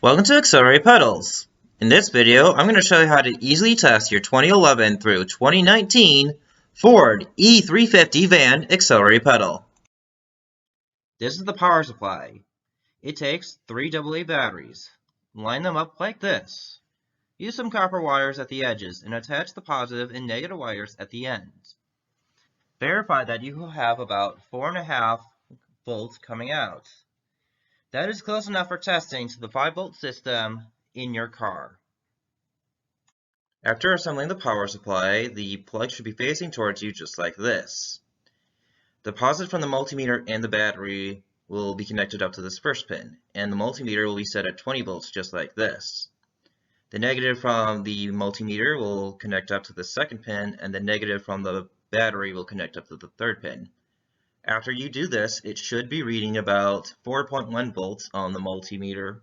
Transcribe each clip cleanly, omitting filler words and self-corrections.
Welcome to Accelerator Pedals. In this video, I'm going to show you how to easily test your 2011 through 2019 Ford E350 van accelerator pedal. This is the power supply. It takes 3 AA batteries. Line them up like this. Use some copper wires at the edges and attach the positive and negative wires at the ends. Verify that you will have about 4.5 volts coming out. That is close enough for testing to the 5-volt system in your car. After assembling the power supply, the plug should be facing towards you just like this. The positive from the multimeter and the battery will be connected up to this first pin, and the multimeter will be set at 20 volts just like this. The negative from the multimeter will connect up to the second pin, and the negative from the battery will connect up to the third pin. After you do this, it should be reading about 4.1 volts on the multimeter.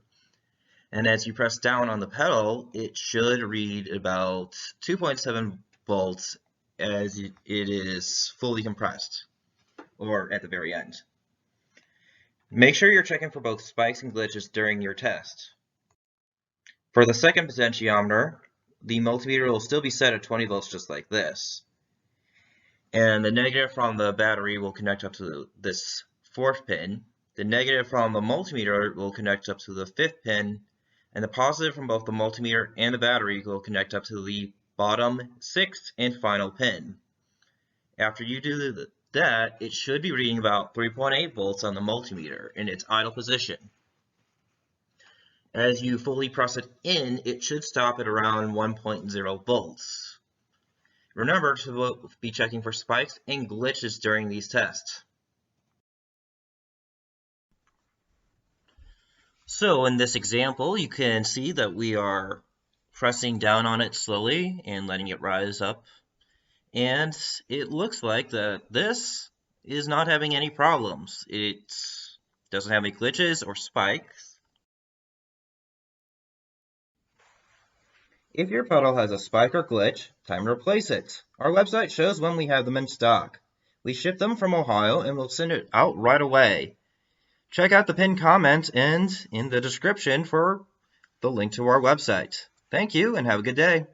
And as you press down on the pedal, it should read about 2.7 volts as it is fully compressed, or at the very end. Make sure you're checking for both spikes and glitches during your test. For the second potentiometer, the multimeter will still be set at 20 volts just like this. And the negative from the battery will connect up to this fourth pin. The negative from the multimeter will connect up to the fifth pin. And the positive from both the multimeter and the battery will connect up to the bottom sixth and final pin. After you do that, it should be reading about 3.8 volts on the multimeter in its idle position. As you fully press it in, it should stop at around 1.0 volts. Remember to be checking for spikes and glitches during these tests. So in this example, you can see that we are pressing down on it slowly and letting it rise up. And it looks like that this is not having any problems. It doesn't have any glitches or spikes. If your pedal has a spike or glitch, time to replace it. Our website shows when we have them in stock. We ship them from Ohio and we'll send it out right away. Check out the pinned comment and in the description for the link to our website. Thank you and have a good day.